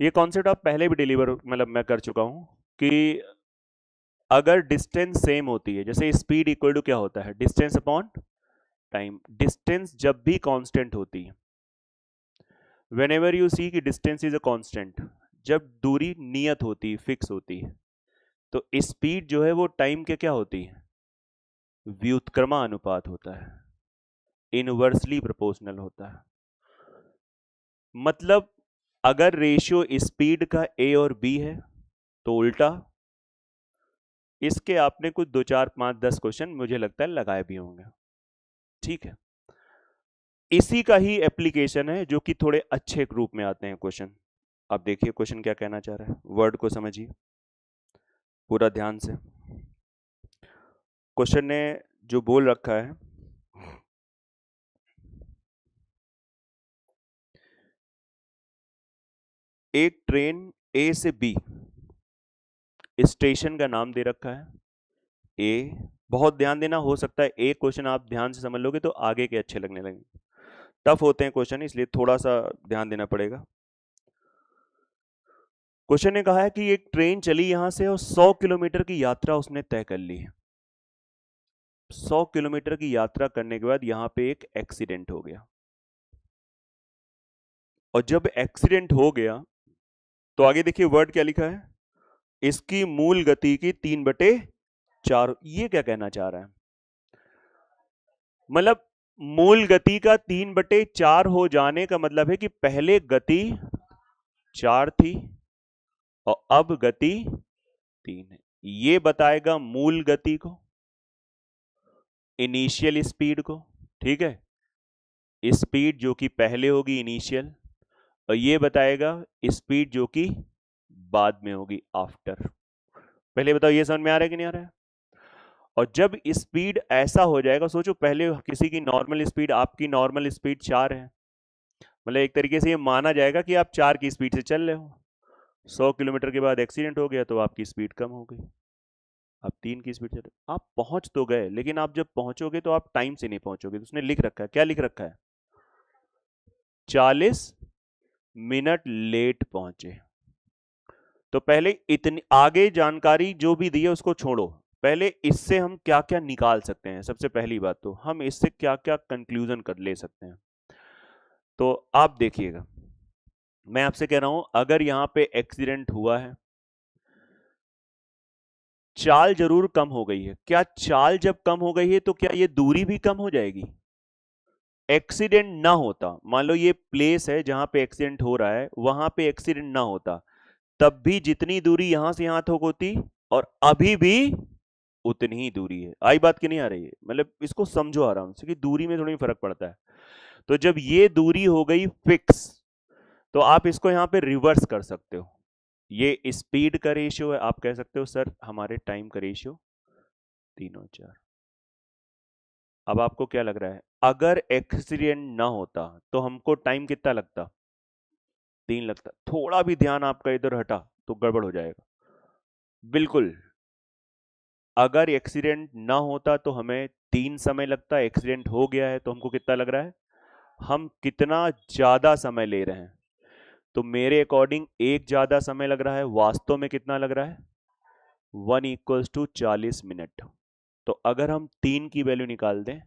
ये कॉन्सेप्ट आप पहले भी डिलीवर मतलब मैं कर चुका हूं कि अगर डिस्टेंस सेम होती है, जैसे स्पीड इक्वल टू क्या होता है, डिस्टेंस अपॉन टाइम। डिस्टेंस जब भी कांस्टेंट होती है, वेन एवर यू सी कि डिस्टेंस इज अ कांस्टेंट, जब दूरी नियत होती है, फिक्स होती है, तो स्पीड जो है वो टाइम के क्या होती है, व्युत्क्रमानुपात होता है, इनवर्सली प्रोपोर्शनल होता है। मतलब अगर रेशियो स्पीड का ए और बी है तो उल्टा। इसके आपने कुछ 2 4 5 10 क्वेश्चन मुझे लगता है लगाए भी होंगे। ठीक है, इसी का ही एप्लीकेशन है जो कि थोड़े अच्छे ग्रुप में आते हैं क्वेश्चन। अब देखिए क्वेश्चन क्या कहना चाह रहा है, वर्ड को समझिए पूरा ध्यान से। क्वेश्चन ने जो बोल रखा है, एक ट्रेन ए से बी, स्टेशन का नाम दे रखा है ए। बहुत ध्यान देना, हो सकता है एक क्वेश्चन आप ध्यान से समझ लोगे तो आगे के अच्छे लगने लगेंगे। टफ होते हैं क्वेश्चन, इसलिए थोड़ा सा ध्यान देना पड़ेगा। क्वेश्चन ने कहा है कि एक ट्रेन चली यहां से और 100 किलोमीटर की यात्रा उसने तय कर ली है। 100 किलोमीटर की यात्रा करने के बाद यहां पे एक एक्सीडेंट हो गया, और जब एक्सीडेंट हो गया तो आगे देखिए वर्ड क्या लिखा है, इसकी मूल गति की 3/4। ये क्या कहना चाह रहा है, मतलब मूल गति का 3/4 हो जाने का मतलब है कि पहले गति 4 थी और अब गति 3 है। ये बताएगा मूल गति को, इनिशियल स्पीड को। ठीक है, स्पीड जो कि पहले होगी इनिशियल, और ये बताएगा स्पीड जो कि बाद में होगी आफ्टर। पहले बताओ ये समझ में आ रहा है कि नहीं आ रहा है। और जब स्पीड ऐसा हो जाएगा, सोचो पहले किसी की नॉर्मल स्पीड, आपकी नॉर्मल स्पीड 4 है, मतलब एक तरीके से ये माना जाएगा कि आप 4 की स्पीड से चल रहे हो। 100 किलोमीटर के बाद एक्सीडेंट हो गया तो आपकी स्पीड कम हो गई, आप 3 की स्पीड से आप पहुंच तो गए, लेकिन आप जब पहुंचोगे तो आप टाइम से नहीं पहुंचोगे। तो उसने लिख रखा है, क्या लिख रखा है, 40 मिनट लेट पहुंचे। तो पहले इतनी आगे जानकारी जो भी दी है उसको छोड़ो, पहले इससे हम क्या क्या निकाल सकते हैं। सबसे पहली बात तो हम इससे क्या क्या कंक्लूजन कर ले सकते हैं। तो आप देखिएगा, मैं आपसे कह रहा हूं अगर यहां पे एक्सीडेंट हुआ है, चाल जरूर कम हो गई है। क्या चाल जब कम हो गई है तो क्या ये दूरी भी कम हो जाएगी। एक्सीडेंट ना होता, मान लो ये प्लेस है जहां पे एक्सीडेंट हो रहा है, वहां पे एक्सीडेंट ना होता, तब भी जितनी दूरी यहां से यहां तक होती, और अभी भी उतनी ही दूरी है। आई बात की नहीं आ रही है, मतलब इसको समझो आराम से कि दूरी में थोड़ी फर्क पड़ता है। तो जब ये दूरी हो गई फिक्स, तो आप इसको यहां पे रिवर्स कर सकते हो। ये स्पीड का रेशियो है, आप कह सकते हो सर हमारे टाइम का रेशियो 3/4। अब आपको क्या लग रहा है, अगर एक्सीडेंट ना होता तो हमको टाइम कितना लगता, 3 लगता। थोड़ा भी ध्यान आपका इधर हटा तो गड़बड़ हो जाएगा। बिल्कुल, अगर एक्सीडेंट ना होता तो हमें 3 समय लगता, एक्सीडेंट हो गया है तो हमको कितना लग रहा है, हम कितना ज्यादा समय ले रहे हैं। तो मेरे अकॉर्डिंग एक ज्यादा समय लग रहा है, वास्तव में कितना लग रहा है, 1 = 40 मिनट। तो अगर हम 3 की वैल्यू निकाल दें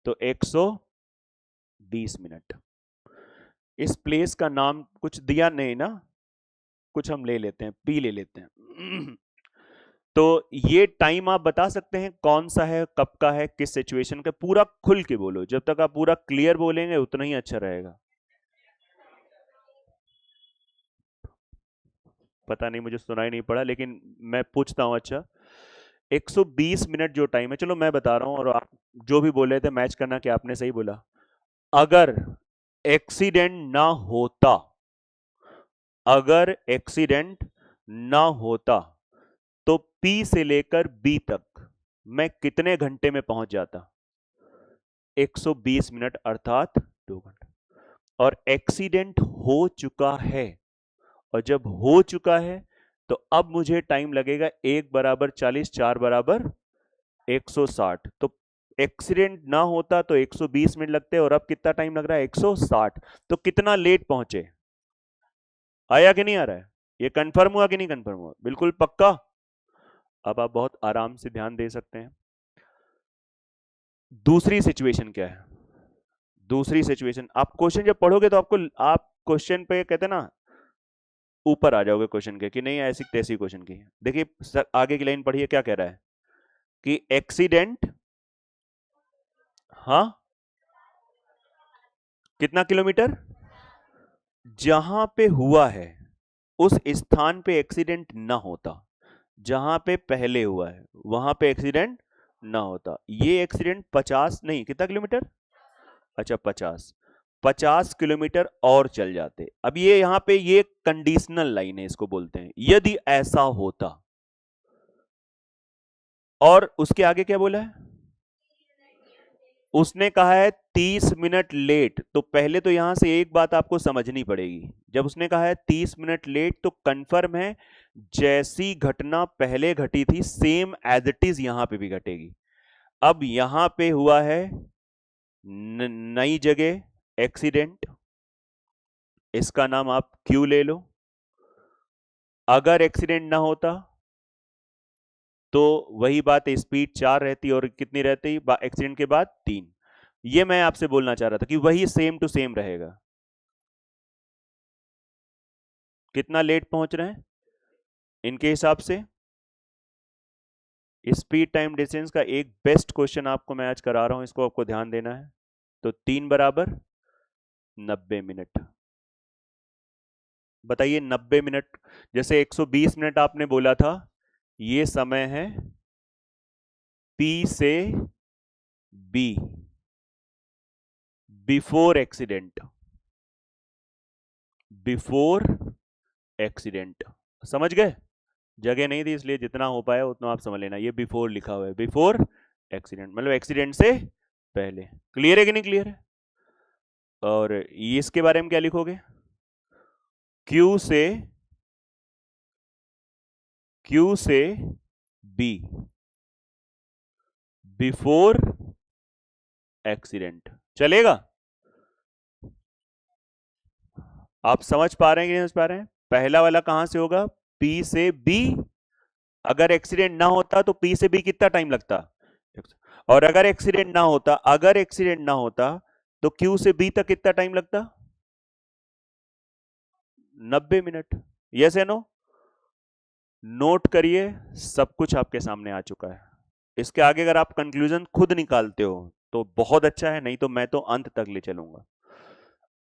तो 120 मिनट। इस प्लेस का नाम कुछ दिया नहीं ना, कुछ हम ले लेते हैं, पी ले लेते हैं। तो ये टाइम आप बता सकते हैं कौन सा है, कब का है, किस सिचुएशन का, पूरा खुल के बोलो। जब तक आप पूरा क्लियर बोलेंगे उतना ही अच्छा रहेगा। पता नहीं, मुझे सुनाई नहीं पड़ा, लेकिन मैं पूछता हूं। अच्छा, 120 मिनट जो टाइम है, चलो मैं बता रहा हूं और आप जो भी बोल रहे थे मैच करना कि आपने सही बोला। अगर एक्सीडेंट ना होता, अगर एक्सीडेंट ना होता तो पी से लेकर बी तक मैं कितने घंटे में पहुंच जाता, 120 मिनट अर्थात 2 घंटे। और एक्सीडेंट हो चुका है, और जब हो चुका है तो अब मुझे टाइम लगेगा 1 = 40, 4 = 160। तो एक्सीडेंट ना होता तो 120 मिनट लगते और अब कितना टाइम लग रहा है, 160। तो कितना लेट पहुंचे, आया कि नहीं आ रहा है? ये कंफर्म हुआ कि नहीं कंफर्म हुआ? बिल्कुल पक्का। अब आप बहुत आराम से ध्यान दे सकते हैं। दूसरी सिचुएशन क्या है? दूसरी सिचुएशन, आप क्वेश्चन जब पढ़ोगे तो आपको, आप क्वेश्चन पे कहते हैं ना, ऊपर आ जाओगे क्वेश्चन के, कि नहीं ऐसी तैसी क्वेश्चन की। देखिए सर आगे की लाइन पढ़िए, क्या कह रहा है कि एक्सीडेंट, हाँ, कितना किलोमीटर जहां पे हुआ है उस स्थान पे एक्सीडेंट ना होता, जहां पे पहले हुआ है वहां पे एक्सीडेंट ना होता। ये एक्सीडेंट 50 नहीं, कितना किलोमीटर, अच्छा 50, 50 किलोमीटर और चल जाते। अब ये यहां पे ये कंडीशनल लाइन है, इसको बोलते हैं यदि ऐसा होता। और उसके आगे क्या बोला है? उसने कहा है 30 मिनट लेट, तो पहले तो यहां से एक बात आपको समझनी पड़ेगी। जब उसने कहा है 30 मिनट लेट तो कंफर्म है जैसी घटना पहले घटी थी सेम एज इट इज यहां पे भी घटेगी। अब यहां पे हुआ है नई जगह एक्सीडेंट, इसका नाम आप क्यू ले लो। अगर एक्सीडेंट ना होता तो वही बात, स्पीड 4 रहती और कितनी रहती एक्सीडेंट के बाद 3। ये मैं आपसे बोलना चाह रहा था कि वही सेम टू सेम रहेगा। कितना लेट पहुंच रहे हैं इनके हिसाब से? स्पीड टाइम डिस्टेंस का एक बेस्ट क्वेश्चन आपको मैं आज करा रहा हूं, इसको आपको ध्यान देना है। तो 3 = 90 मिनट। बताइए 90 मिनट, जैसे 120 मिनट आपने बोला था, ये समय है पी से B, before accident, before accident. समझ गए? जगह नहीं थी इसलिए जितना हो पाया उतना आप समझ लेना। ये बिफोर लिखा हुआ है, बिफोर एक्सीडेंट मतलब एक्सीडेंट से पहले। क्लियर है कि नहीं क्लियर है? और ये इसके बारे में क्या लिखोगे? क्यू से, क्यू से बी, बिफोर एक्सीडेंट। चलेगा? आप समझ पा रहे हैं कि नहीं समझ पा रहे हैं? पहला वाला कहां से होगा? पी से बी। अगर एक्सीडेंट ना होता तो पी से बी कितना टाइम लगता? और अगर एक्सीडेंट ना होता, अगर एक्सीडेंट ना होता तो क्यू से बी तक कितना टाइम लगता? 90 मिनट। यस या नो? नोट करिए, सब कुछ आपके सामने आ चुका है। इसके आगे अगर आप कंक्लूजन खुद निकालते हो तो बहुत अच्छा है, नहीं तो मैं तो अंत तक ले चलूंगा।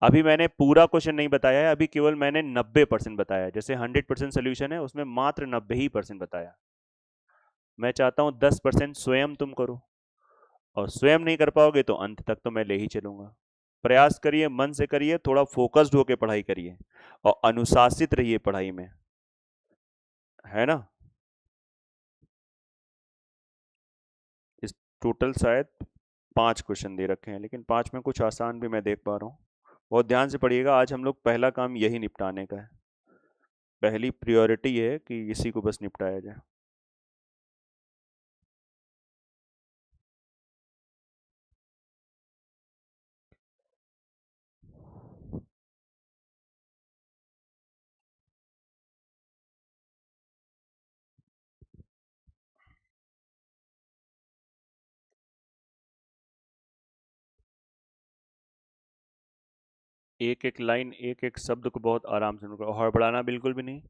अभी मैंने पूरा क्वेश्चन नहीं बताया है, अभी केवल मैंने 90% बताया है। जैसे 100% सोल्यूशन है उसमें मात्र 90 ही % बताया। मैं चाहता हूं 10% स्वयं तुम करो, और स्वयं नहीं कर पाओगे तो अंत तक तो मैं ले ही चलूंगा। प्रयास करिए, मन से करिए, थोड़ा फोकस्ड होकर पढ़ाई करिए और अनुशासित रहिए पढ़ाई में, है ना? इस टोटल शायद 5 क्वेश्चन दे रखे हैं, लेकिन 5 में कुछ आसान भी मैं देख पा रहा हूँ। बहुत ध्यान से पढ़िएगा, आज हम लोग पहला काम यही निपटाने का है। पहली प्रायोरिटी है कि इसी को बस निपटाया जाए। एक एक लाइन, एक एक शब्द को बहुत आराम से सुनो, हड़बड़ाना बिल्कुल भी नहीं।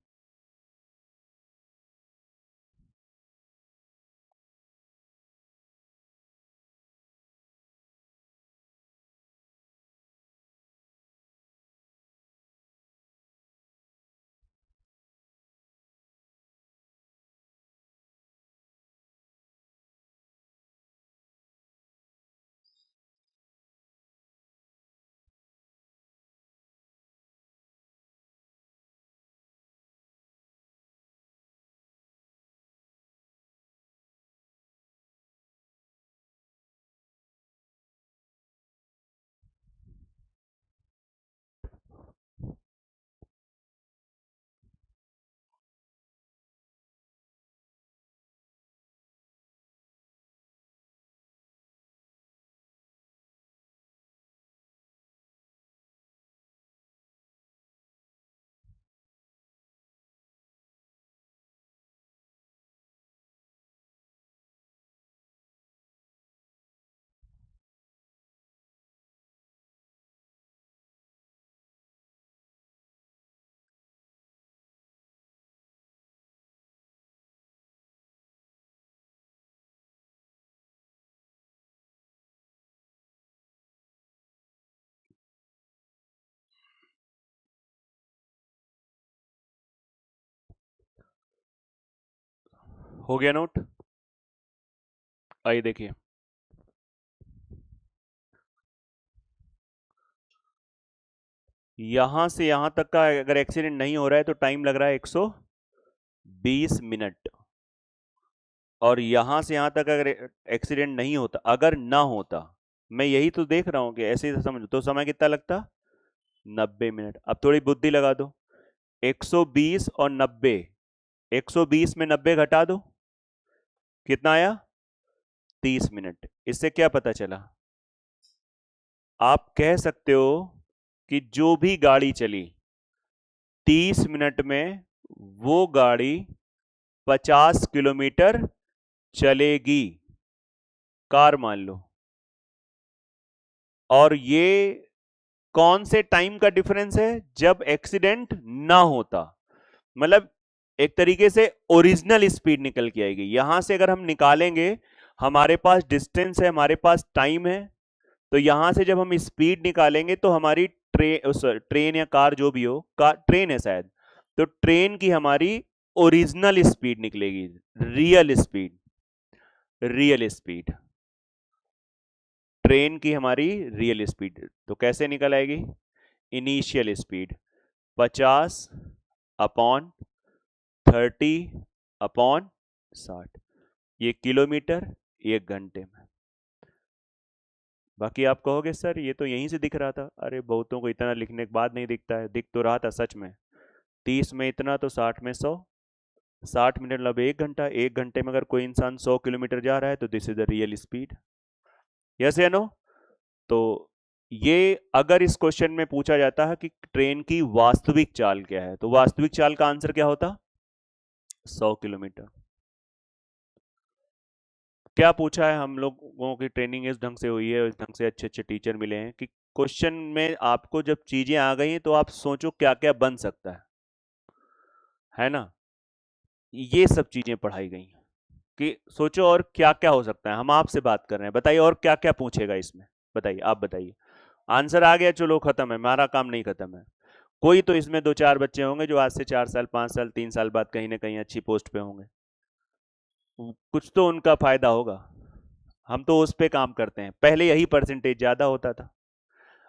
हो गया नोट? आइए देखिए, यहां से यहां तक का अगर एक्सीडेंट नहीं हो रहा है तो टाइम लग रहा है 120 मिनट, और यहां से यहां तक अगर एक्सीडेंट नहीं होता, अगर ना होता, मैं यही तो देख रहा हूं कि ऐसे समझ, तो समय कितना लगता? 90 मिनट। अब थोड़ी बुद्धि लगा दो, 120 और 90, 120 में 90 घटा दो, कितना आया? 30 मिनट। इससे क्या पता चला? आप कह सकते हो कि जो भी गाड़ी चली 30 मिनट में, वो गाड़ी 50 किलोमीटर चलेगी, कार मान लो। और ये कौन से टाइम का डिफरेंस है? जब एक्सीडेंट ना होता। मतलब एक तरीके से ओरिजिनल स्पीड निकल के आएगी। यहां से अगर हम निकालेंगे, हमारे पास डिस्टेंस है, हमारे पास टाइम है, तो यहां से जब हम स्पीड निकालेंगे तो हमारी ट्रेन या कार जो भी हो, ट्रेन है शायद, तो ट्रेन की हमारी ओरिजिनल स्पीड निकलेगी, real speed. Real speed, train की हमारी रियल स्पीड तो कैसे निकल आएगी? इनिशियल स्पीड 50 अपॉन 30 अपॉन 60, ये किलोमीटर, ये घंटे में। बाकी आप कहोगे सर ये तो यहीं से दिख रहा था। अरे बहुतों को इतना लिखने के बाद नहीं दिखता है, दिख तो रहा था सच में। 30 में इतना तो 60 में 100, 60 मिनट मतलब 1 घंटा। 1 घंटे में अगर कोई इंसान 100 किलोमीटर जा रहा है तो this is the real speed. Yes या नो? तो ये अगर इस क्वेश्चन में पूछा जाता है कि ट्रेन की वास्तविक चाल क्या है, तो वास्तविक चाल का आंसर क्या होता? 100 किलोमीटर। क्या पूछा है? हम लोगों की ट्रेनिंग इस ढंग से हुई है, इस ढंग से अच्छे अच्छे टीचर मिले हैं कि क्वेश्चन में आपको जब चीजें आ गई तो आप सोचो क्या क्या बन सकता है ना? ये सब चीजें पढ़ाई गई हैं कि सोचो और क्या क्या हो सकता है। हम आपसे बात कर रहे हैं, बताइए और क्या क्या पूछेगा इसमें? बताइए, आप बताइए। आंसर आ गया, चलो खत्म है, हमारा काम नहीं खत्म है। कोई तो इसमें 2-4 बच्चे होंगे जो आज से 4 साल, 5 साल, 3 साल बाद कहीं ना कहीं अच्छी पोस्ट पे होंगे, कुछ तो उनका फायदा होगा। हम तो उस पे काम करते हैं, पहले यही परसेंटेज ज्यादा होता था,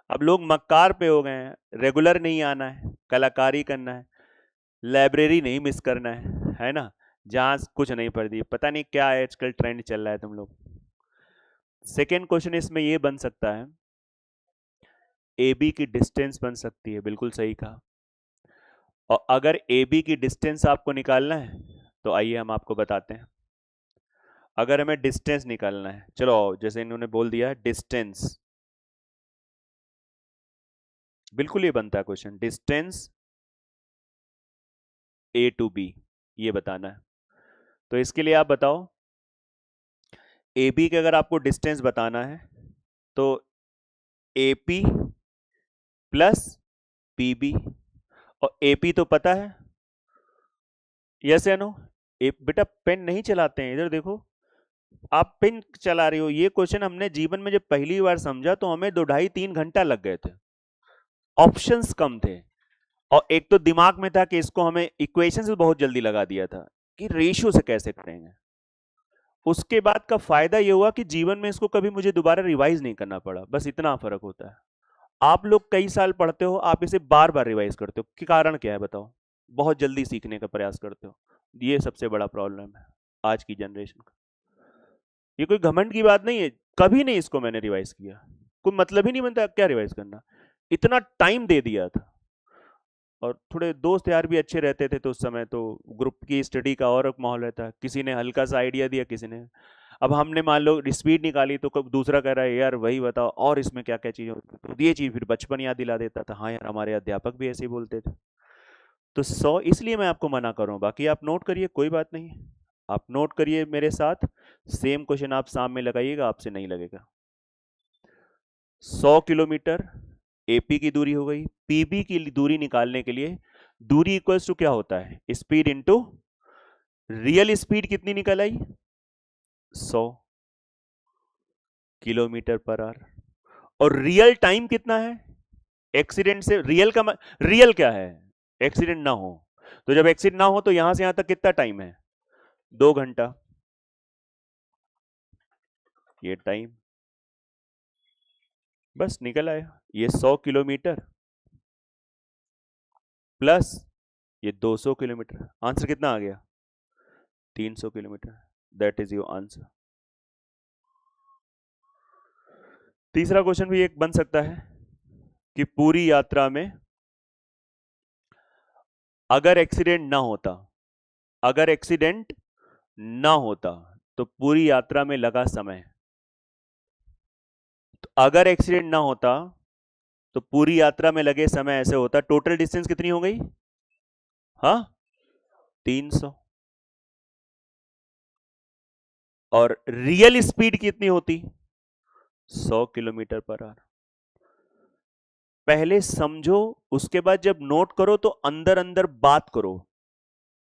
अब लोग मक्कार पे हो गए हैं। रेगुलर नहीं आना है, कलाकारी करना है, लाइब्रेरी नहीं मिस करना है ना? जहां कुछ नहीं पढ़ दी, पता नहीं क्या आजकल ट्रेंड चल रहा है तुम लोग। सेकेंड क्वेश्चन इसमें ये बन सकता है, ए बी की डिस्टेंस बन सकती है, बिल्कुल सही कहा। और अगर ए बी की डिस्टेंस आपको निकालना है तो आइए हम आपको बताते हैं। अगर हमें डिस्टेंस निकालना है, चलो जैसे इन्होंने बोल दिया डिस्टेंस, बिल्कुल ये बनता है question, distance A to B, ये बताना है। तो इसके लिए आप बताओ, ए बी के अगर आपको डिस्टेंस बताना है तो A P plus P B, और ए पी तो पता है, यस या नो? बेटा पेन नहीं चलाते हैं, इधर देखो, आप पेन चला रही हो। ये क्वेश्चन हमने जीवन में जब पहली बार समझा तो हमें 2-2.5-3 घंटा लग गए थे, ऑप्शंस कम थे, और एक तो दिमाग में था कि इसको हमें इक्वेशन से बहुत जल्दी लगा दिया था कि रेशियो से कैसे करेंगे। उसके बाद का फायदा ये हुआ कि जीवन में इसको कभी मुझे दोबारा रिवाइज नहीं करना पड़ा, बस इतना फर्क होता है। आप लोग कई साल पढ़ते हो, आप इसे बार बार रिवाइज करते हो, कि कारण क्या है बताओ? बहुत जल्दी सीखने का प्रयास करते हो, ये सबसे बड़ा प्रॉब्लम है आज की जनरेशन का। ये कोई घमंड की बात नहीं है, कभी नहीं इसको मैंने रिवाइज किया, कोई मतलब ही नहीं बनता क्या रिवाइज करना, इतना टाइम दे दिया था। और थोड़े दोस्त यार भी अच्छे रहते थे तो उस समय तो ग्रुप की स्टडी का और एक माहौल रहता है, किसी ने हल्का सा आइडिया दिया, किसी ने, अब हमने मान लो स्पीड निकाली तो कब दूसरा कह रहा है यार वही बताओ और इसमें क्या क्या चीज होती है, तो ये चीज फिर बचपन याद दिला देता था, हाँ यार हमारे अध्यापक भी ऐसे ही बोलते थे। तो 100 इसलिए मैं आपको मना कर रहा हूँ, बाकी आप नोट करिए, कोई बात नहीं, आप नोट करिए मेरे साथ, सेम क्वेश्चन आप सामने लगाइएगा, आपसे नहीं लगेगा। 100 किलोमीटर एपी की दूरी हो गई, पीबी की दूरी निकालने के लिए दूरी इक्वल्स टू क्या होता है? स्पीड इनटू रियल स्पीड, कितनी निकल आई? 100 किलोमीटर पर आवर। और रियल टाइम कितना है? एक्सीडेंट से रियल का रियल क्या है? एक्सीडेंट ना हो, तो जब एक्सीडेंट ना हो तो यहां से यहां तक कितना टाइम है? 2 घंटा, ये टाइम, बस निकल आया। ये 100 किलोमीटर प्लस ये 200 किलोमीटर, आंसर कितना आ गया? 300 kilometre. That is your answer. तीसरा क्वेश्चन भी एक बन सकता है कि पूरी यात्रा में अगर एक्सीडेंट ना होता, अगर एक्सीडेंट ना होता तो पूरी यात्रा में लगा समय, तो अगर एक्सीडेंट ना होता तो पूरी यात्रा में लगे समय ऐसे होता, टोटल डिस्टेंस कितनी हो गई? हाँ, 300। और रियल स्पीड कितनी होती? 100 किलोमीटर पर आवर। पहले समझो, उसके बाद जब नोट करो तो अंदर अंदर बात करो।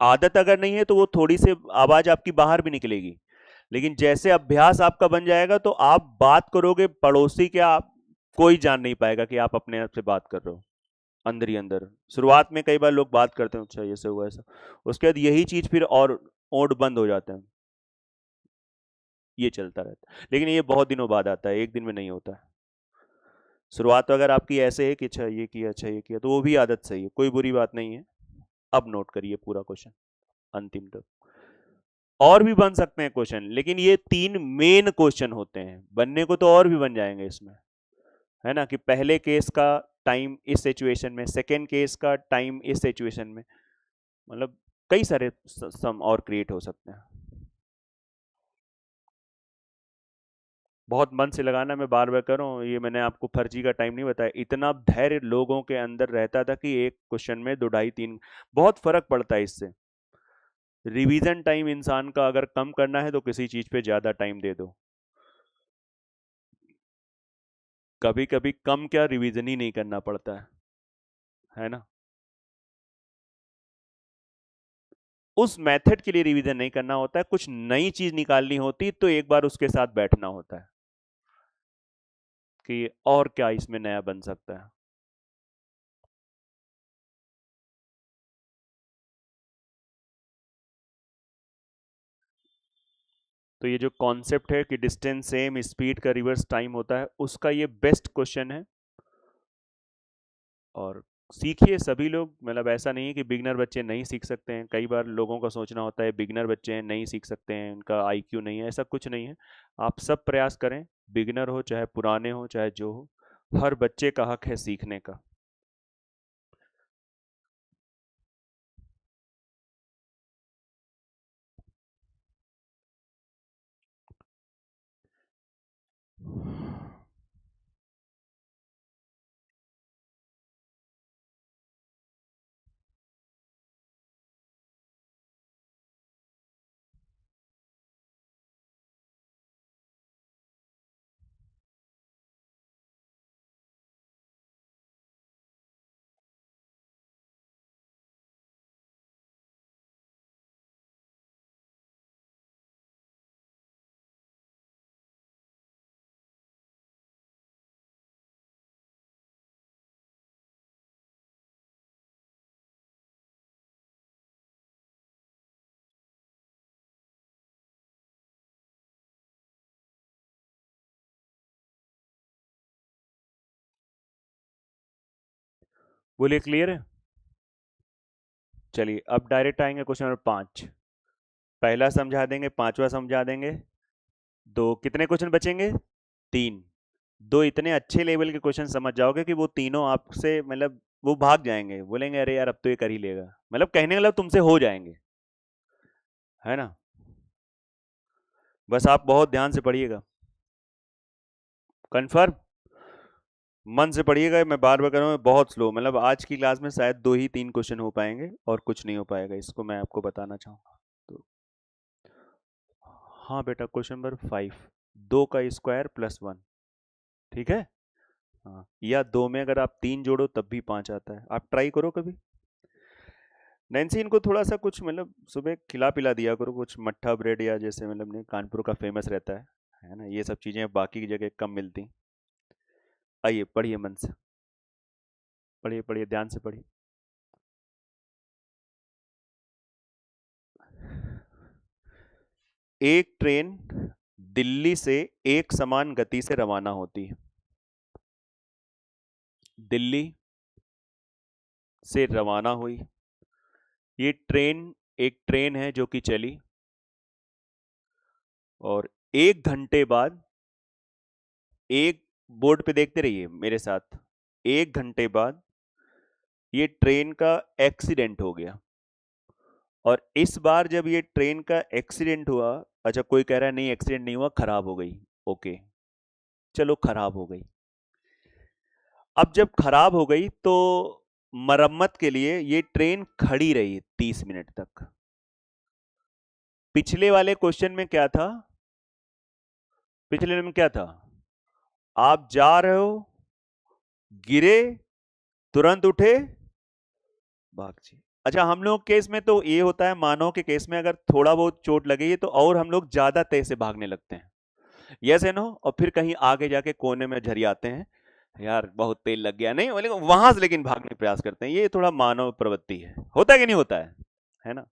आदत अगर नहीं है तो वो थोड़ी सी आवाज आपकी बाहर भी निकलेगी, लेकिन जैसे अभ्यास आपका बन जाएगा तो आप बात करोगे, पड़ोसी क्या, आप कोई जान नहीं पाएगा कि आप अपने आप से बात कर रहे हो अंदर ही अंदर। शुरुआत में कई बार लोग बात करते हैं, अच्छा ये से हुआ ऐसा, उसके बाद यही चीज फिर और ओड बंद हो जाता है, ये चलता रहता है। लेकिन ये बहुत दिनों बाद आता है, एक दिन में नहीं होता है। शुरुआत तो अगर आपकी ऐसे है कि अच्छा ये किया, अच्छा ये किया, तो वो भी आदत सही है, कोई बुरी बात नहीं है। अब नोट करिए पूरा क्वेश्चन अंतिम तक। और भी बन सकते हैं क्वेश्चन, लेकिन ये 3 मेन क्वेश्चन होते हैं, बनने को तो और भी बन जाएंगे इसमें, है ना, कि पहले केस का टाइम इस सिचुएशन में, सेकेंड केस का टाइम इस सिचुएशन में, मतलब कई सारे सम और क्रिएट हो सकते हैं। बहुत मन से लगाना, मैं बार बार कर रहा हूँ, ये मैंने आपको फर्जी का टाइम नहीं बताया, इतना धैर्य लोगों के अंदर रहता था कि एक क्वेश्चन में 2 ढाई 3, बहुत फर्क पड़ता है इससे। रिवीजन टाइम इंसान का अगर कम करना है तो किसी चीज पे ज्यादा टाइम दे दो, कभी कभी कम क्या, रिवीजन ही नहीं करना पड़ता है ना। उस मेथड के लिए रिवीजन नहीं करना होता है, कुछ नई चीज निकालनी होती तो एक बार उसके साथ बैठना होता है कि और क्या इसमें नया बन सकता है। तो ये जो कॉन्सेप्ट है कि डिस्टेंस सेम, स्पीड का रिवर्स टाइम होता है, उसका ये बेस्ट क्वेश्चन है। और सीखिए सभी लोग, मतलब ऐसा नहीं है कि बिगनर बच्चे नहीं सीख सकते हैं, कई बार लोगों का सोचना होता है बिगनर बच्चे हैं नहीं सीख सकते हैं, उनका आईक्यू नहीं है, ऐसा कुछ नहीं है। आप सब प्रयास करें, बिगनर हो चाहे पुराने हो चाहे जो हो, हर बच्चे का हक है सीखने का। बोलिए, क्लियर है? चलिए अब डायरेक्ट आएंगे क्वेश्चन नंबर 5। पहला समझा देंगे, पांचवा समझा देंगे, दो कितने क्वेश्चन बचेंगे? 3। दो इतने अच्छे लेवल के क्वेश्चन समझ जाओगे कि वो तीनों आपसे, मतलब वो भाग जाएंगे, बोलेंगे अरे यार अब तो ये कर ही लेगा, मतलब कहने का मतलब तुमसे हो जाएंगे, है ना। बस आप बहुत ध्यान से पढ़िएगा, कंफर्म, मन से पढ़िएगा। मैं बार बार कर रहा हूँ, बहुत स्लो, मतलब आज की क्लास में शायद 2 ही 3 क्वेश्चन हो पाएंगे और कुछ नहीं हो पाएगा, इसको मैं आपको बताना चाहूंगा। तो हाँ बेटा, क्वेश्चन नंबर 5, 2 का स्क्वायर +1, ठीक है। हाँ, या 2 में अगर आप 3 जोड़ो तब भी 5 आता है, आप ट्राई करो कभी। नैन्सी, इनको थोड़ा सा कुछ मतलब सुबह खिला पिला दिया करो, कुछ मट्ठा ब्रेड, या जैसे मतलब नहीं, कानपुर का फेमस रहता है ना, ये सब चीज़ें बाकी की जगह कम मिलती। आइए पढ़िए मन से, पढ़िए पढ़िए ध्यान से पढ़िए। एक ट्रेन दिल्ली से एक समान गति से रवाना होती है, दिल्ली से रवाना हुई। ये ट्रेन एक ट्रेन है जो कि चली, और 1 घंटे बाद, एक बोर्ड पे देखते रहिए मेरे साथ, 1 घंटे बाद ये ट्रेन का एक्सीडेंट हो गया। और इस बार जब ये ट्रेन का एक्सीडेंट हुआ, अच्छा कोई कह रहा है नहीं एक्सीडेंट नहीं हुआ, खराब हो गई, ओके चलो खराब हो गई। अब जब खराब हो गई तो मरम्मत के लिए ये ट्रेन खड़ी रही 30 मिनट तक। पिछले वाले क्वेश्चन में क्या था, पिछले में क्या था, आप जा रहे हो, गिरे, तुरंत उठे, भाग जी। अच्छा हम लोग केस में तो ये होता है, मानव के केस में अगर थोड़ा बहुत चोट लगी है तो और हम लोग ज्यादा तेज से भागने लगते हैं, यस है नो, और फिर कहीं आगे जाके कोने में झरियाते हैं, यार बहुत तेल लग गया, नहीं लेकिन वहां से लेकिन भागने का प्रयास करते हैं। ये थोड़ा मानव प्रवृत्ति है, होता है कि नहीं होता है ना।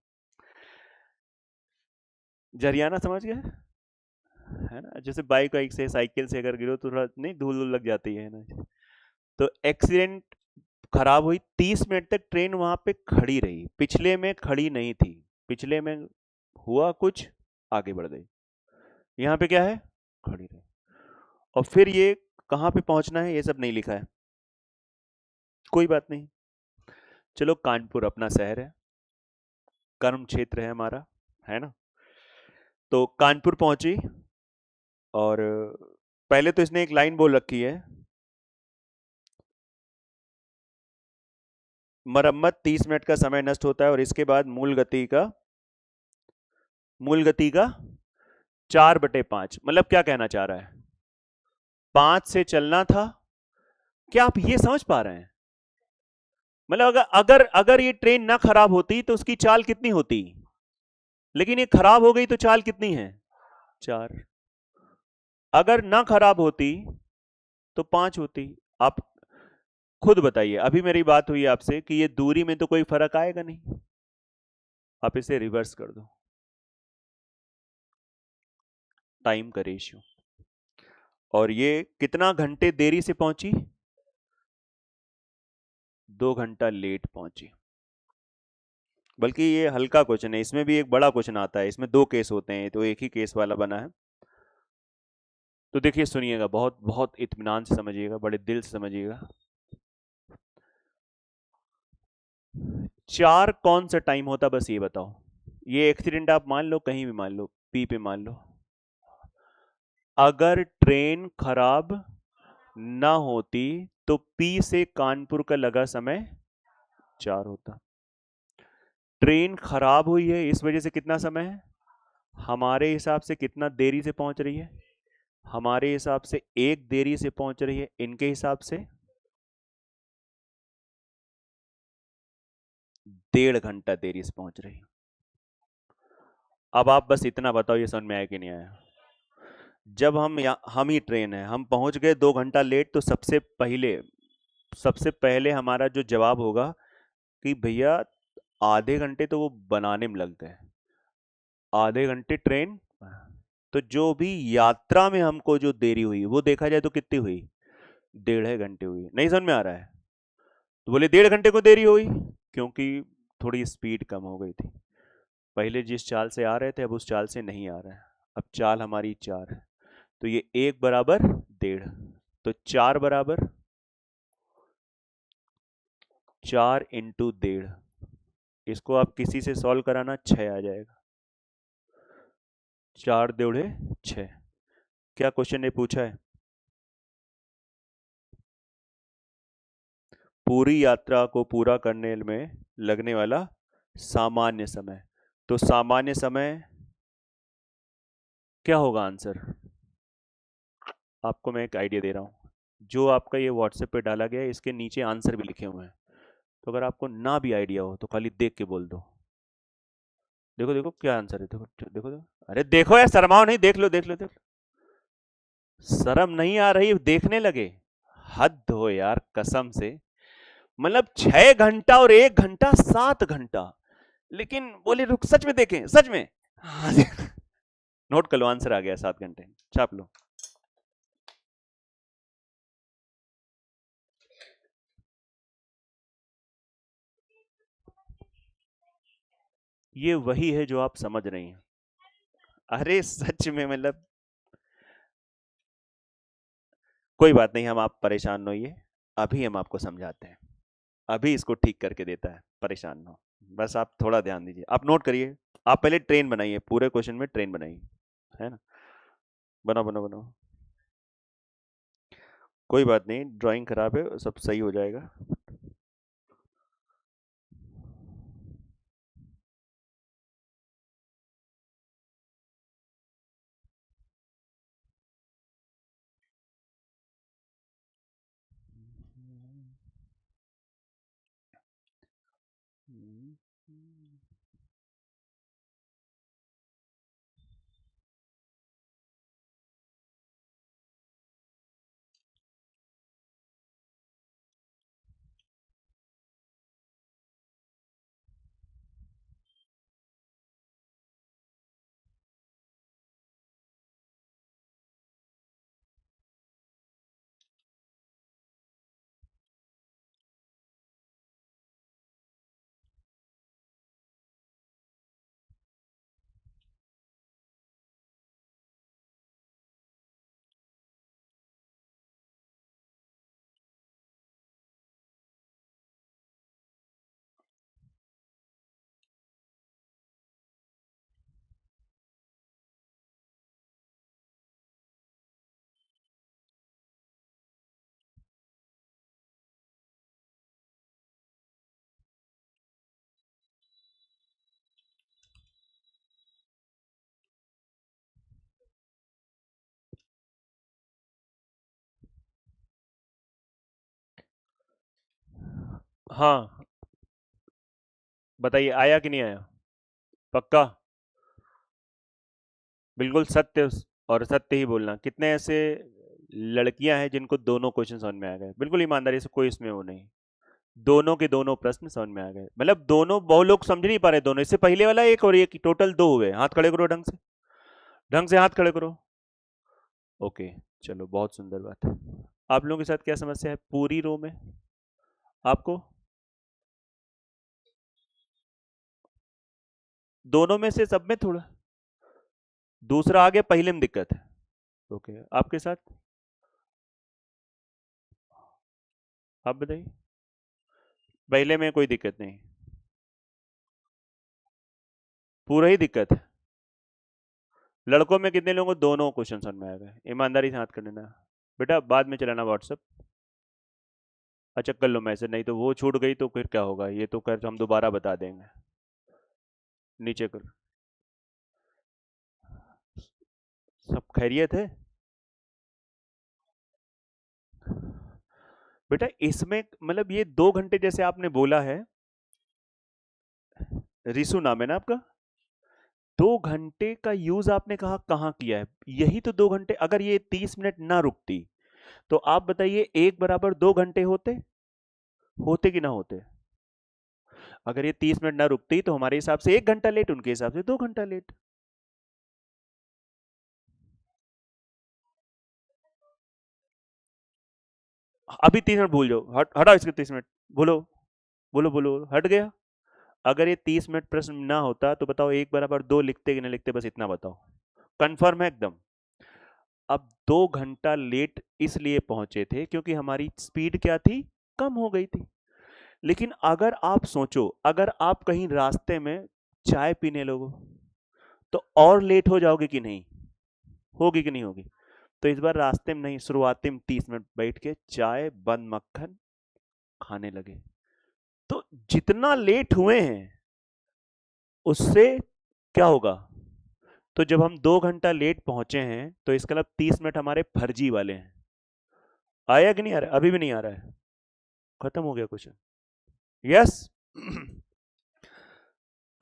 झरियाना समझ गए, है ना, जैसे बाइक वाइक से साइकिल से अगर गिरो तो थोड़ा नहीं धूल धूल लग जाती है ना। तो एक्सीडेंट, खराब हुई, 30 मिनट तक ट्रेन वहां पे खड़ी रही, पिछले में खड़ी नहीं थी, पिछले में हुआ कुछ, आगे बढ़ गई, यहाँ पे क्या है, खड़ी रही। और फिर ये कहाँ पे पहुंचना है ये सब नहीं लिखा है, कोई बात नहीं, चलो कानपुर अपना शहर है, कर्म क्षेत्र है हमारा, है ना। तो कानपुर पहुंची, और पहले तो इसने एक लाइन बोल रखी है, मरम्मत 30 मिनट का समय नष्ट होता है, और इसके बाद मूल गति का 4/5, मतलब क्या कहना चाह रहा है, 5 से चलना था। क्या आप ये समझ पा रहे हैं, मतलब अगर अगर अगर ये ट्रेन ना खराब होती तो उसकी चाल कितनी होती, लेकिन ये खराब हो गई तो चाल कितनी है, 4। अगर ना खराब होती तो 5 होती। आप खुद बताइए, अभी मेरी बात हुई आपसे कि ये दूरी में तो कोई फर्क आएगा नहीं, आप इसे रिवर्स कर दो, टाइम का रेशियो, और ये कितना घंटे देरी से पहुंची, 2 घंटा लेट पहुंची। बल्कि ये हल्का क्वेश्चन है, इसमें भी एक बड़ा क्वेश्चन आता है, इसमें 2 केस होते हैं, तो एक ही केस वाला बना है। तो देखिए सुनिएगा, बहुत बहुत इत्मीनान से समझिएगा, बड़े दिल से समझिएगा। 4 कौन सा टाइम होता, बस ये बताओ। ये एक्सीडेंट आप मान लो, कहीं भी मान लो, पी पे मान लो, अगर ट्रेन खराब ना होती तो पी से कानपुर का लगा समय 4 होता। ट्रेन खराब हुई है, इस वजह से कितना समय है, हमारे हिसाब से कितना देरी से पहुंच रही है, हमारे हिसाब से 1 देरी से पहुंच रही है, इनके हिसाब से 1.5 घंटा देरी से पहुंच रही है। अब आप बस इतना बताओ ये समझ में आया कि नहीं आया। जब हम ही ट्रेन है, हम पहुंच गए 2 घंटा लेट, तो सबसे पहले हमारा जो जवाब होगा कि भैया आधे घंटे तो वो बनाने में लग गए, आधे घंटे ट्रेन। तो जो भी यात्रा में हमको जो देरी हुई वो देखा जाए तो कितनी हुई, 1.5 घंटे हुई। नहीं समझ में आ रहा है, तो बोले 1.5 घंटे को देरी हुई क्योंकि थोड़ी स्पीड कम हो गई थी, पहले जिस चाल से आ रहे थे अब उस चाल से नहीं आ रहे हैं, अब चाल हमारी 4 है, तो ये 1 बराबर 1.5, तो 4 बराबर 4 इंटू 1.5, इसको आप किसी से सॉल्व कराना 6 आ जाएगा, 4 दूणे 6। क्या क्वेश्चन ने पूछा है, पूरी यात्रा को पूरा करने में लगने वाला सामान्य समय, तो सामान्य समय क्या होगा आंसर, आपको मैं एक आइडिया दे रहा हूं, जो आपका ये व्हाट्सएप पे डाला गया है इसके नीचे आंसर भी लिखे हुए हैं, तो अगर आपको ना भी आइडिया हो तो खाली देख के बोल दो। देखो देखो क्या आंसर है, देखो देखो देखो, अरे देखो यार, शर्माओ नहीं, देख लो देख लो देख लो, शर्म नहीं आ रही, देखने लगे, हद हो यार कसम से, मतलब 6 घंटा और 1 घंटा 7 घंटा, लेकिन बोले रुक सच में देखें, सच में हाँ नोट कर लो, आंसर आ गया 7 घंटे, छाप लो। ये वही है जो आप समझ रही हैं। अरे सच में, मतलब कोई बात नहीं, हम आप परेशान न होइए, अभी हम आपको समझाते हैं, अभी इसको ठीक करके देता है, परेशान ना हो, बस आप थोड़ा ध्यान दीजिए। आप नोट करिए, आप पहले ट्रेन बनाइए, पूरे क्वेश्चन में ट्रेन बनाइए, है ना। बनाओ बनाओ बनाओ, कोई बात नहीं, ड्राइंग खराब है, सब सही हो जाएगा। हाँ बताइए, आया कि नहीं आया? पक्का? बिल्कुल सत्य, और सत्य ही बोलना। कितने ऐसे लड़कियां हैं जिनको दोनों क्वेश्चन समझ में आ गए? बिल्कुल ईमानदारी से, कोई इसमें वो नहीं, दोनों के दोनों प्रश्न समझ में आ गए, मतलब दोनों, बहुत लोग समझ नहीं पा रहे, दोनों, इससे पहले वाला एक और एक, टोटल 2 हुए। हाथ खड़े करो ढंग से, ढंग से हाथ खड़े करो। ओके, चलो बहुत सुंदर बात है। आप लोगों के साथ क्या समस्या है पूरी रो में आपको? दोनों में से सब में थोड़ा, दूसरा आगे, पहले में दिक्कत है। ओके, आपके साथ? आप बताइए। पहले में कोई दिक्कत नहीं, पूरा ही दिक्कत है। लड़कों में कितने लोगों को दोनों क्वेश्चन समझ में आ गए? ईमानदारी से हाथ कर देना बेटा, बाद में चलाना व्हाट्सएप। अच्छा कर लो मैसेज, नहीं तो वो छूट गई तो फिर क्या होगा, ये तो कर हम दोबारा बता देंगे। नीचे कर, सब खैरियत है बेटा? इसमें मतलब ये 2 घंटे जैसे आपने बोला है, रिसु नाम है ना आपका, 2 घंटे का यूज आपने कहा कहाँ किया है? यही तो 2 घंटे, अगर ये 30 मिनट ना रुकती तो आप बताइए, 1 = 2 घंटे होते, होते कि ना होते? अगर ये 30 मिनट ना रुकती तो हमारे हिसाब से 1 घंटा लेट, उनके हिसाब से 2 घंटा लेट। अभी 30 मिनट भूल जाओ, हटाओ इसके 30 मिनट, बोलो बोलो बोलो, हट गया। अगर ये 30 मिनट प्रश्न ना होता तो बताओ 1 = 2 लिखते कि नहीं लिखते, बस इतना बताओ, कंफर्म है एकदम? अब 2 घंटा लेट इसलिए पहुंचे थे क्योंकि हमारी स्पीड क्या थी, कम हो गई थी। लेकिन अगर आप सोचो, अगर आप कहीं रास्ते में चाय पीने लगो तो और लेट हो जाओगे कि नहीं, होगी कि नहीं होगी? तो इस बार रास्ते में नहीं, शुरुआती में 30 मिनट बैठ के चाय बंद मक्खन खाने लगे। तो जितना लेट हुए हैं उससे क्या होगा? तो जब हम 2 घंटा लेट पहुंचे हैं तो इसका मतलब 30 मिनट हमारे फर्जी वाले हैं। आया कि नहीं आ रहा? अभी भी नहीं आ रहा है? खत्म हो गया क्वेश्चन? यस।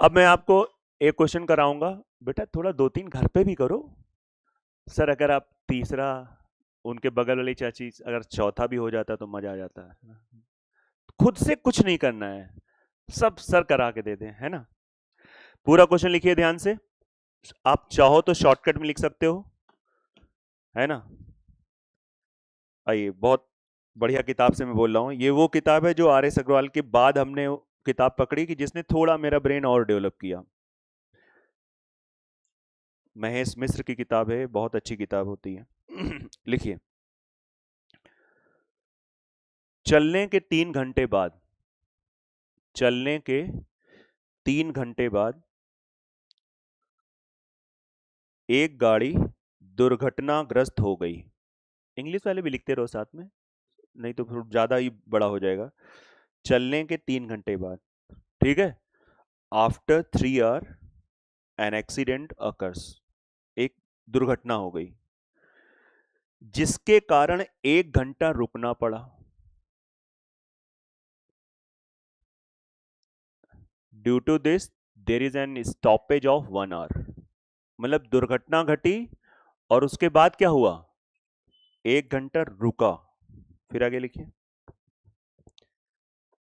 अब मैं आपको एक क्वेश्चन कराऊंगा, बेटा थोड़ा 2-3 घर पे भी करो। सर अगर आप तीसरा, उनके बगल वाली चाची अगर चौथा भी हो जाता तो मजा आ जाता है। खुद से कुछ नहीं करना है, सब सर करा के दे दें, है ना। पूरा क्वेश्चन लिखिए ध्यान से, आप चाहो तो शॉर्टकट में लिख सकते हो, है ना। आइए, बहुत बढ़िया किताब से मैं बोल रहा हूँ, ये वो किताब है जो आर एस अग्रवाल के बाद हमने किताब पकड़ी कि जिसने थोड़ा मेरा ब्रेन और डेवलप किया। महेश मिश्र की किताब है, बहुत अच्छी किताब होती है। लिखिए, चलने के 3 घंटे बाद, चलने के 3 घंटे बाद एक गाड़ी दुर्घटनाग्रस्त हो गई। इंग्लिश वाले भी लिखते रहो साथ में, नहीं तो फिर ज्यादा ही बड़ा हो जाएगा। चलने के 3 घंटे बाद, ठीक है। After 3 hour an accident occurs, एक दुर्घटना हो गई जिसके कारण 1 घंटा रुकना पड़ा। Due to this there is an stoppage of 1 hour, मतलब दुर्घटना घटी और उसके बाद क्या हुआ, 1 घंटा रुका। फिर आगे लिखिए,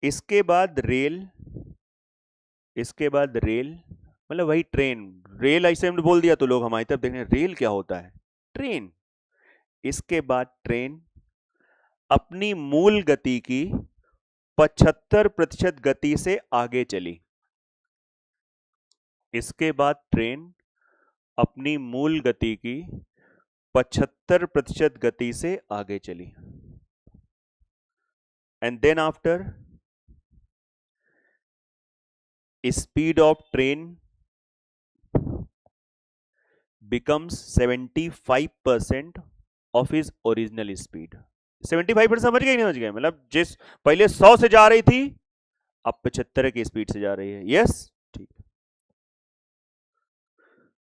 इसके बाद रेल, इसके बाद रेल मतलब वही ट्रेन, रेल ऐसे हमने बोल दिया तो लोग हमारी तरफ देखने रेल क्या होता है, ट्रेन। इसके बाद ट्रेन अपनी मूल गति की 75% गति से आगे चली। इसके बाद ट्रेन अपनी मूल गति की 75% गति से आगे चली। And then after speed of train becomes 75% of his original speed। 75% समझ गए नहीं समझ गए, मतलब जिस पहले 100 से जा रही थी अब 75 की स्पीड से जा रही है। यस, ठीक।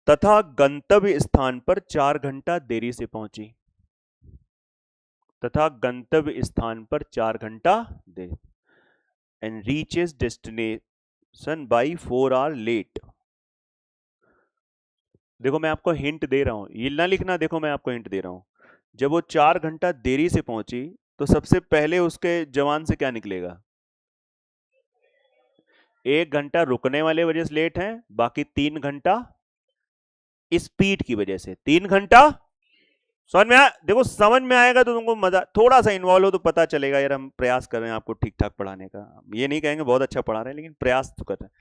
तथा गंतव्य स्थान पर 4 घंटा देरी से पहुंची, तथा गंतव्य स्थान पर 4 घंटा देरी, and reaches destination by 4 hour late. देखो मैं आपको हिंट दे रहा हूं, ये ना लिखना, देखो मैं आपको हिंट दे रहा हूं। जब वो 4 घंटा देरी से पहुंची तो सबसे पहले उसके जवान से क्या निकलेगा, 1 घंटा रुकने वाले वजह से लेट है, बाकी 3 घंटा स्पीड की वजह से। 3 घंटा समझ में आया, देखो समझ में आएगा तो तुमको मजा, थोड़ा सा इन्वॉल्व हो तो पता चलेगा यार हम प्रयास कर रहे हैं आपको ठीक ठाक पढ़ाने का। ये नहीं कहेंगे बहुत अच्छा पढ़ा रहे हैं, लेकिन प्रयास तो कर रहे हैं।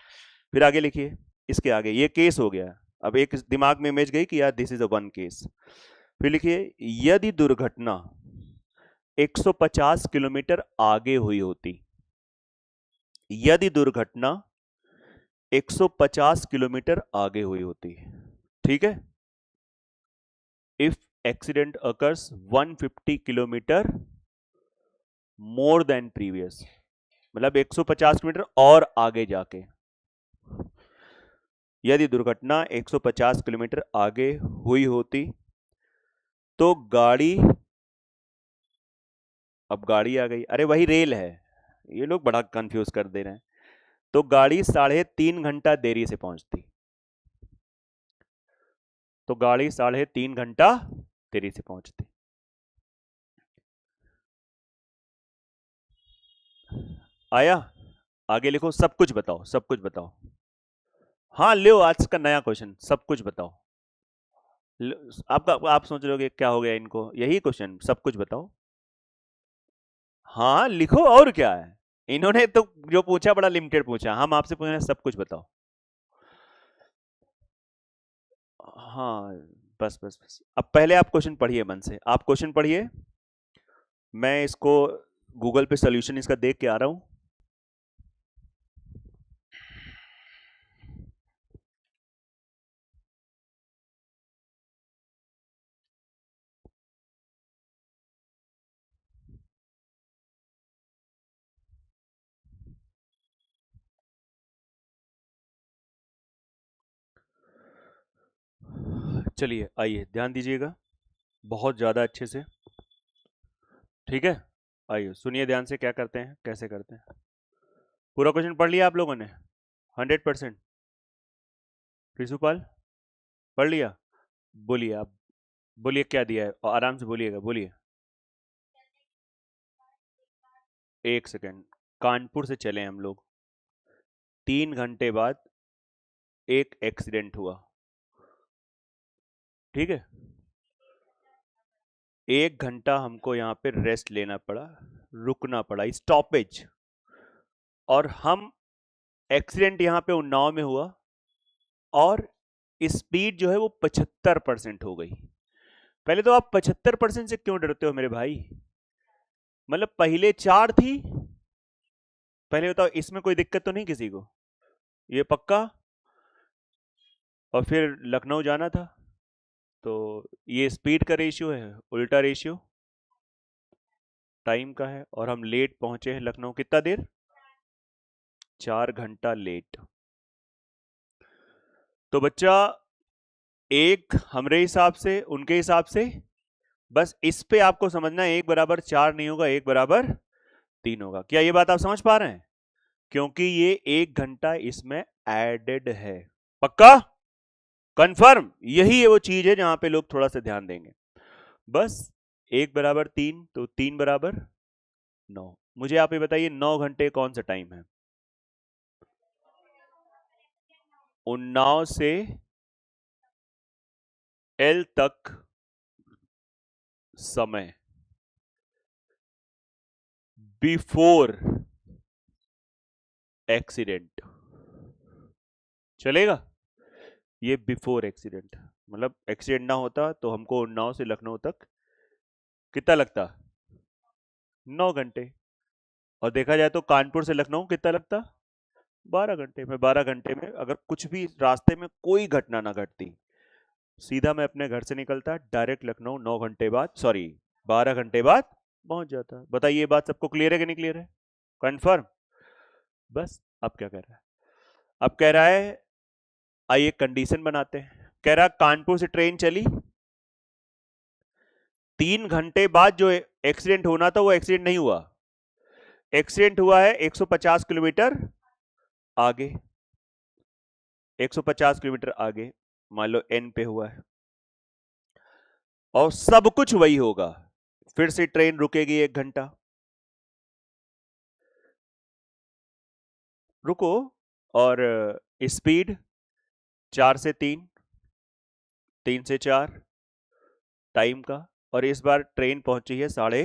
फिर आगे लिखिए, इसके आगे ये केस हो गया, अब एक दिमाग में इमेज गई कि यार this is a one case. फिर लिखिए, यदि दुर्घटना 150 किलोमीटर आगे हुई होती, यदि दुर्घटना 150 किलोमीटर आगे हुई होती, ठीक है। If accident occurs 150 kilometre more than previous, मतलब 150 किलोमीटर और आगे जाके, यदि दुर्घटना 150 किलोमीटर आगे हुई होती तो गाड़ी, अब गाड़ी आ गई, अरे वही रेल है, ये लोग बड़ा कंफ्यूज कर दे रहे हैं। तो गाड़ी 3.5 घंटा देरी से पहुंचती, तो गाड़ी 3.5 घंटा देरी से पहुंचती। आया, आगे लिखो, सब कुछ बताओ, सब कुछ बताओ। हाँ लो, आज का नया क्वेश्चन, सब कुछ बताओ। आपका आप सोच रहे हो क्या हो गया इनको, यही क्वेश्चन, सब कुछ बताओ। हाँ लिखो, और क्या है, इन्होंने तो जो पूछा बड़ा लिमिटेड पूछा, हम आपसे पूछ रहे हैं सब कुछ बताओ। हाँ, बस बस बस, अब पहले आप क्वेश्चन पढ़िए मन से, आप क्वेश्चन पढ़िए, मैं इसको गूगल पे सोल्यूशन इसका देख के आ रहा हूं। चलिए आइए ध्यान दीजिएगा बहुत ज्यादा अच्छे से, ठीक है। आइए सुनिए ध्यान से, क्या करते हैं कैसे करते हैं। पूरा क्वेश्चन पढ़ लिया आप लोगों ने 100%? प्रिंसिपल पढ़ लिया? बोलिए आप, बोलिए क्या दिया है, और आराम से बोलिएगा, बोलिए। 1 सेकेंड, कानपुर से चले हम लोग, 3 घंटे बाद एक एक्सीडेंट हुआ, ठीक है, 1 घंटा हमको यहां पे रेस्ट लेना पड़ा, रुकना पड़ा, स्टॉपेज। और हम एक्सीडेंट यहां पे उन्नाव में हुआ और स्पीड जो है वो 75% हो गई। पहले तो आप 75% से क्यों डरते हो मेरे भाई? मतलब पहले 4 थी, पहले बताओ इसमें कोई दिक्कत तो नहीं किसी को? ये पक्का? और फिर लखनऊ जाना था, तो ये स्पीड का रेशियो है, उल्टा रेशियो टाइम का है, और हम लेट पहुंचे हैं लखनऊ। कितना देर? 4 घंटा लेट। तो बच्चा एक हमरे हिसाब से, उनके हिसाब से, बस इस पे आपको समझना है 1 बराबर 4 नहीं होगा, 1 बराबर 3 होगा। क्या ये बात आप समझ पा रहे हैं? क्योंकि ये 1 घंटा इसमें एडेड है। पक्का? कंफर्म? यही है वो चीज है जहां पे लोग थोड़ा सा ध्यान देंगे। बस 1 बराबर 3 तो 3 बराबर 9। मुझे आप ये बताइए 9 घंटे कौन सा टाइम है? उन्नाव से एल तक समय बिफोर एक्सीडेंट चलेगा? ये बिफोर एक्सीडेंट, मतलब एक्सीडेंट ना होता तो हमको उन्नाव से लखनऊ तक कितना लगता? 9 घंटे। और देखा जाए तो कानपुर से लखनऊ कितना लगता? 12 घंटे में। 12 घंटे में अगर कुछ भी रास्ते में कोई घटना ना घटती, सीधा मैं अपने घर से निकलता, डायरेक्ट लखनऊ 9 घंटे बाद, सॉरी 12 घंटे बाद पहुंच जाता। बताइए ये बात सबको क्लियर है कि नहीं क्लियर है? कंफर्म? बस अब क्या कह रहा है? अब कह रहा है आइए कंडीशन बनाते हैं। कह रहा कानपुर से ट्रेन चली, 3 घंटे बाद जो एक्सीडेंट होना था वो एक्सीडेंट नहीं हुआ। एक्सीडेंट हुआ है 150 किलोमीटर आगे, 150 किलोमीटर आगे, मान लो एन पे हुआ है, और सब कुछ वही होगा। फिर से ट्रेन रुकेगी 1 घंटा, रुको, और स्पीड 4 से 3, 3 से 4 टाइम का, और इस बार ट्रेन पहुंची है साढ़े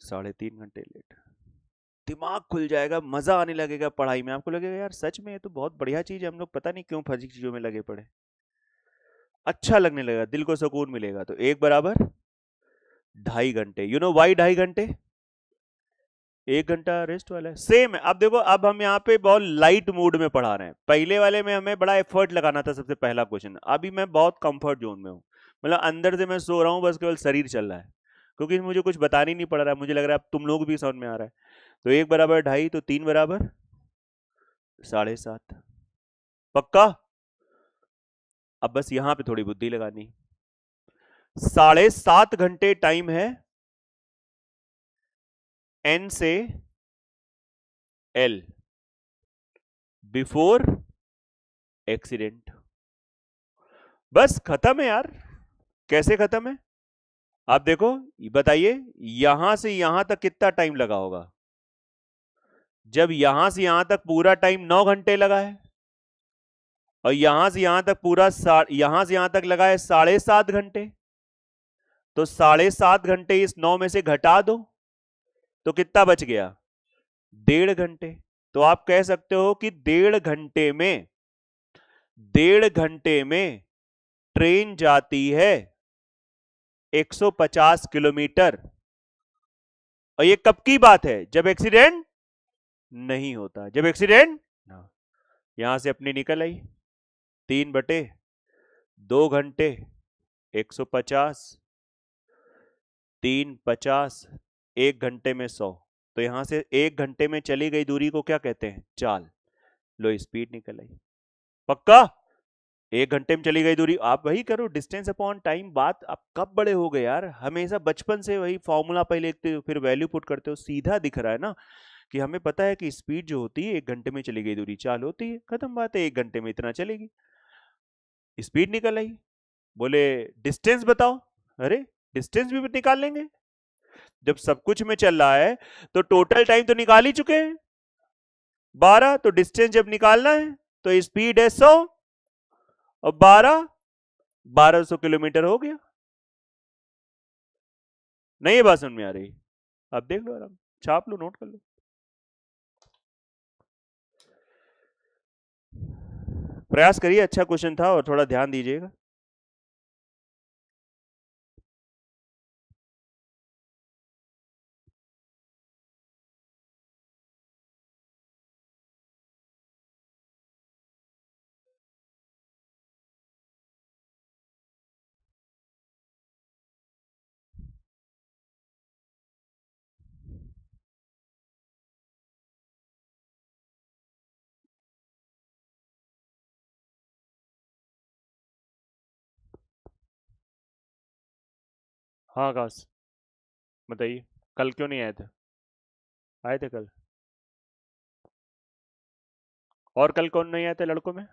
3 घंटे लेट। दिमाग खुल जाएगा, मजा आने लगेगा पढ़ाई में, आपको लगेगा यार सच में ये तो बहुत बढ़िया चीज है, हम लोग पता नहीं क्यों फर्जी चीजों में लगे पड़े। अच्छा लगने लगेगा, दिल को सुकून मिलेगा। तो 1 बराबर 2.5 घंटे। यू नो वाई 2.5 घंटे? 1 घंटा रेस्ट वाला है, सेम है। अब देखो, अब हम यहाँ पे बहुत लाइट मूड में पढ़ा रहे हैं। पहले वाले में हमें बड़ा एफर्ट लगाना था, सबसे पहला क्वेश्चन। अभी मैं बहुत कंफर्ट जोन में हूँ, मतलब अंदर से मैं सो रहा हूँ, बस केवल शरीर चल रहा है, क्योंकि मुझे कुछ बताने नहीं पड़ रहा है। मुझे लग रहा है अब तुम लोग भी समझ में आ रहा है। तो 1 बराबर 2.5 तो 3 बराबर 7.5। पक्का? अब बस यहां पे थोड़ी बुद्धि लगानी। 7.5 घंटे टाइम है एन से एल बिफोर एक्सीडेंट। बस खत्म है यार। कैसे खत्म है? आप देखो, बताइए यहां से यहां तक कितना टाइम लगा होगा? जब यहां से यहां तक पूरा टाइम 9 घंटे लगा है, और यहां से यहां तक पूरा यहां से यहां तक लगा है 7.5 घंटे, तो 7.5 घंटे इस 9 में से घटा दो तो कितना बच गया? 1.5 घंटे। तो आप कह सकते हो कि 1.5 घंटे में ट्रेन जाती है 150 किलोमीटर। और ये कब की बात है? जब एक्सीडेंट नहीं होता, जब एक्सीडेंट यहां से अपनी निकल आई 3/2 घंटे 150, 3 50, 1 घंटे में 100। तो यहां से 1 घंटे में चली गई दूरी को क्या कहते हैं? चाल। लो स्पीड निकल आई। पक्का? 1 घंटे में चली गई दूरी। आप वही करो, डिस्टेंस अपॉन टाइम। बात आप कब बड़े हो गए यार? हमेशा बचपन से वही फॉर्मूला पहले लिखते हो, फिर वैल्यू पुट करते हो। सीधा दिख रहा है ना कि हमें पता है कि स्पीड जो होती है 1 घंटे में चली गई दूरी चाल होती है। खत्म बात है, 1 घंटे में इतना चलेगी। स्पीड निकल आई। बोले डिस्टेंस बताओ। अरे डिस्टेंस भी निकाल लेंगे, जब सब कुछ में चल रहा है तो टोटल टाइम तो निकाल ही चुके हैं 12। तो डिस्टेंस जब निकालना है तो स्पीड है 100, और 12 1200 किलोमीटर हो गया। नहीं, ये बात समझ में आ रही? आप देख लो आराम, छाप लो, नोट कर लो। प्रयास करिए, अच्छा क्वेश्चन था और थोड़ा ध्यान दीजिएगा। हाँ आकाश, बताइए, कल क्यों नहीं आए थे? आए थे कल। और कल कौन नहीं आए थे लड़कों में?